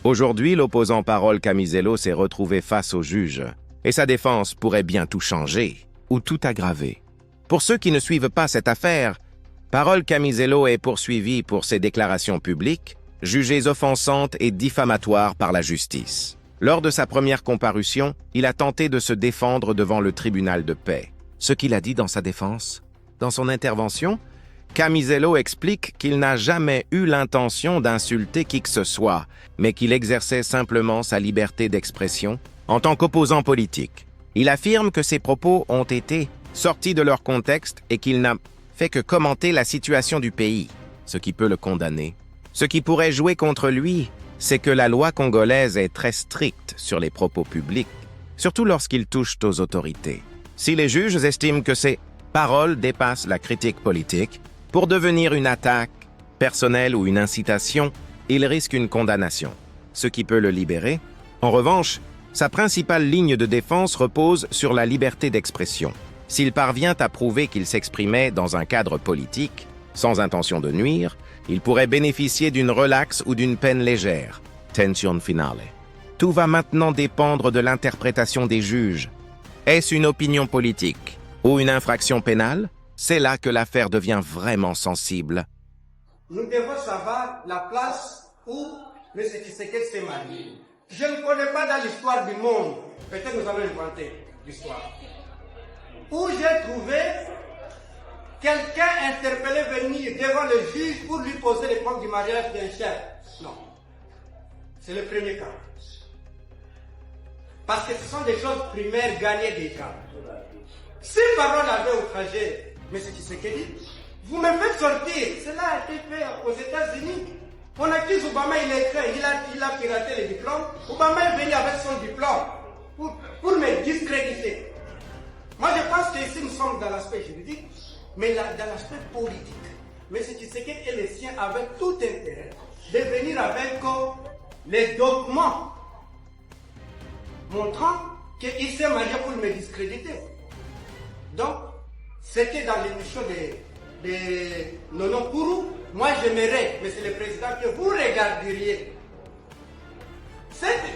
Aujourd'hui, l'opposant Parole Camisello s'est retrouvé face au juge, et sa défense pourrait bien tout changer, ou tout aggraver. Pour ceux qui ne suivent pas cette affaire, Parole Camisello est poursuivi pour ses déclarations publiques, jugées offensantes et diffamatoires par la justice. Lors de sa première comparution, il a tenté de se défendre devant le tribunal de paix. Ce qu'il a dit dans sa défense? Dans son intervention, Camisello explique qu'il n'a jamais eu l'intention d'insulter qui que ce soit, mais qu'il exerçait simplement sa liberté d'expression en tant qu'opposant politique. Il affirme que ses propos ont été sortis de leur contexte et qu'il n'a fait que commenter la situation du pays, ce qui peut le condamner. Ce qui pourrait jouer contre lui, c'est que la loi congolaise est très stricte sur les propos publics, surtout lorsqu'ils touchent aux autorités. Si les juges estiment que ces paroles dépassent la critique politique, pour devenir une attaque personnelle ou une incitation, il risque une condamnation, ce qui peut le libérer. En revanche, sa principale ligne de défense repose sur la liberté d'expression. S'il parvient à prouver qu'il s'exprimait dans un cadre politique, sans intention de nuire, il pourrait bénéficier d'une relaxe ou d'une peine légère, tension finale. Tout va maintenant dépendre de l'interprétation des juges. Est-ce une opinion politique ou une infraction pénale? C'est là que l'affaire devient vraiment sensible. Nous devons savoir la place où M. Tshisekedi s'est marié. Je ne connais pas dans l'histoire du monde, peut-être nous allons inventer l'histoire, où j'ai trouvé quelqu'un interpellé venir devant le juge pour lui poser l'épreuve du mariage d'un chef. Non. C'est le premier cas. Parce que ce sont des choses primaires gagnées déjà. Si Parole avait outragé M. Tshisekedi, vous me faites sortir. Cela a été fait aux États-Unis. On accuse Obama, il est craint, il a piraté les diplômes. Obama est venu avec son diplôme pour me discréditer. Moi, je pense qu'ici, nous sommes dans l'aspect juridique, mais dans l'aspect politique. M. Tshisekedi et les siens avaient tout intérêt de venir avec les documents montrant qu'il s'est marié pour me discréditer. Donc, c'était dans l'émission de Nono Kourou. Moi, j'aimerais, Monsieur le Président, que vous regarderiez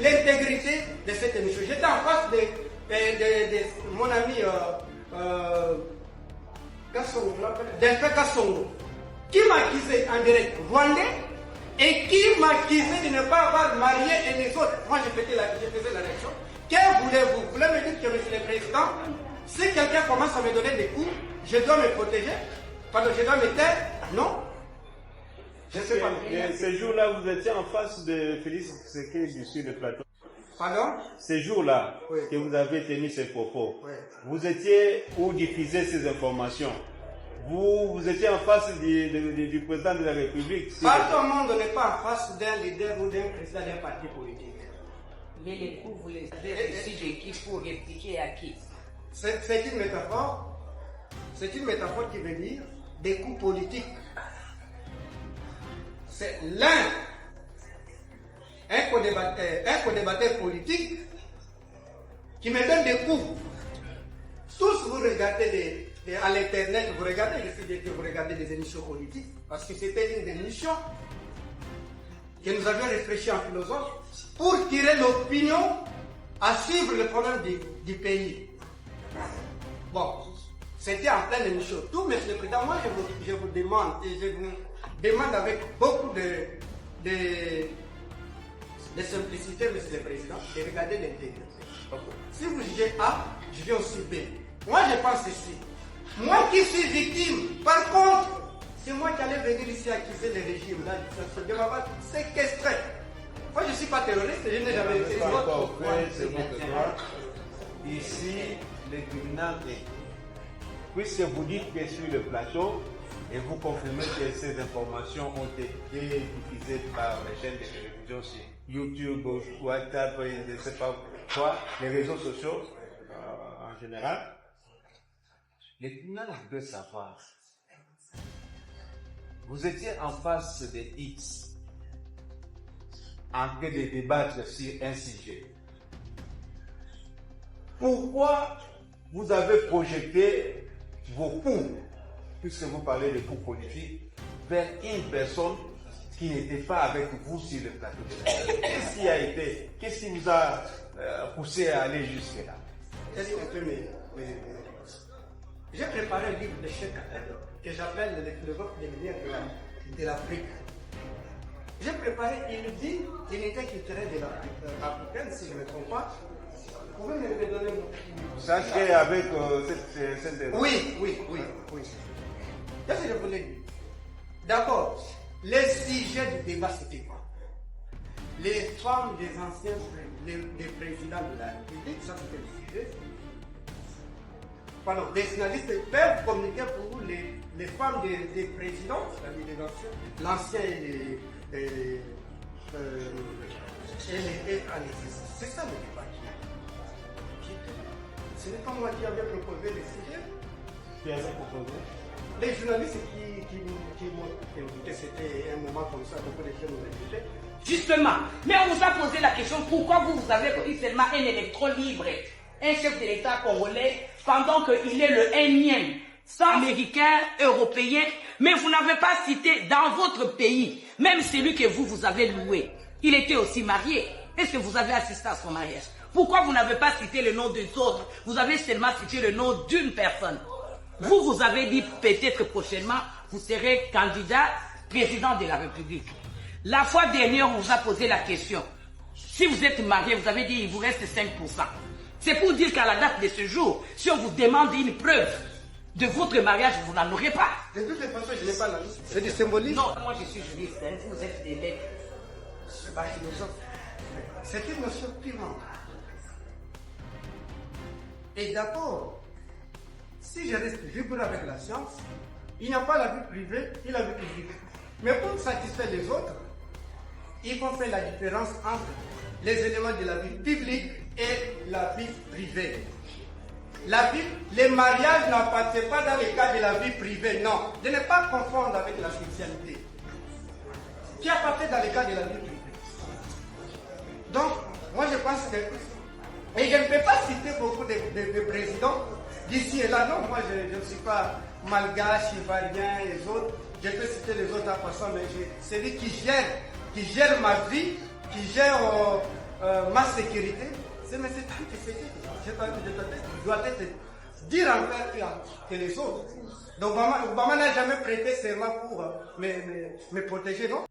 l'intégrité de cette émission. J'étais en face de mon ami Delphin Kassongo, qui m'accusait en direct rwandais et qui m'accusait de ne pas avoir marié et les autres. Moi, je faisais la réaction. Que voulez-vous? Vous voulez me dire que, Monsieur le Président, si quelqu'un commence à me donner des coups, je dois me protéger? Pardon, je dois me taire? Non. Je ne sais pas. Ces jours-là, vous étiez en face de Félix Tshisekedi sur le plateau. Pardon? Ces jours-là, oui, que vous avez tenu ces propos, oui, vous étiez où diffuser ces informations? Vous étiez en face du président de la République. Pas tout le monde n'est pas en face d'un leader ou d'un président d'un parti politique. Mais les coups, vous les avez reçus de qui pour répliquer à qui? C'est une métaphore. C'est une métaphore qui veut dire des coups politiques. C'est un co-débatteur politique qui me donne des coups. Tous vous regardez à l'internet, vous regardez, je sais que vous regardez des émissions politiques, parce que c'était une émission que nous avions réfléchi en philosophe pour tirer l'opinion à suivre le problème du pays. Bon, c'était en pleine émission. Tout, Monsieur le Président, moi je vous demande, et je vous demande avec beaucoup de simplicité, Monsieur le Président, de regarder l'intégrité. Si vous jugez A, je vais aussi B. Moi je pense ceci. Moi qui suis victime, par contre, c'est moi qui allais venir ici accuser le régime, là, de m'avoir séquestré. Moi je ne suis pas terroriste, je n'ai jamais été Ici, le tribunal est. Puisque vous dites que sur le plateau, et vous confirmez que ces informations ont été diffusées par les chaînes de télévision sur YouTube, WhatsApp, je ne sais pas quoi, les réseaux sociaux en général, le tribunal veut savoir. Vous étiez en face de X, en train de débattre sur un sujet. Pourquoi vous avez projeté vos coups, puisque vous parlez de coups politiques, vers une personne qui n'étaient pas avec vous sur le plateau de la télé? Qu'est-ce qui a été, qu'est-ce qui vous a poussé à aller jusque-là? J'ai préparé un livre de chèques que j'appelle l'Europe des milliers de l'Afrique. J'ai préparé une vie unité culturelle de l'Afrique africaine, si je ne me trompe pas. Vous pouvez me donner mon... Ça c'est avec cette... Oui. Qu'est-ce que je voulais dire? D'accord. Le sujet du débat, c'était quoi? Les femmes des anciens des présidents de la République, ça c'était le sujet. Pardon, les journalistes peuvent communiquer pour vous les femmes des présidents, c'est-à-dire les anciens, l'ancien et les... c'est ça le débat qui est. Ce n'est pas moi qui avais proposé le sujet. Qui avait proposé? Les journalistes qui m'ont invité, c'était un moment comme ça, beaucoup de gens nous invitaient. Justement, mais on vous a posé la question, pourquoi vous avez pris seulement un électron libre, un chef de l'État congolais, pendant qu'il est le énième, sans américain, européen, mais vous n'avez pas cité dans votre pays, même celui que vous avez loué, il était aussi marié. Est-ce que vous avez assisté à son mariage? Pourquoi vous n'avez pas cité le nom des autres? Vous avez seulement cité le nom d'une personne. Vous avez dit peut-être prochainement, vous serez candidat président de la République. La fois dernière, on vous a posé la question. Si vous êtes marié, vous avez dit il vous reste 5%. C'est pour dire qu'à la date de ce jour, si on vous demande une preuve de votre mariage, vous n'en aurez pas. De toutes les façons, je n'ai pas la liste. C'est du symbolisme. Non, moi je suis juriste, hein. Vous êtes des lettres. C'est une notion purement. Et d'accord, si je reste rigoureux avec la science, il n'y a pas la vie privée et la vie publique. Mais pour satisfaire les autres, il faut faire la différence entre les éléments de la vie publique et la vie privée. Les mariages n'appartiennent pas dans le cadre de la vie privée, non. De ne pas confondre avec la sexualité, qui appartient dans le cadre de la vie privée. Donc, moi je pense que... Et je ne peux pas citer beaucoup de présidents d'ici et là. Non, moi je ne suis pas malgache, ivoirien et les autres. Je peux citer les autres en passant, mais c'est lui qui gère ma vie, qui gère ma sécurité. C'est M. Tshisekedi. Je dois être dire encore que les autres. Donc Obama n'a jamais prêté serment pour me protéger, non?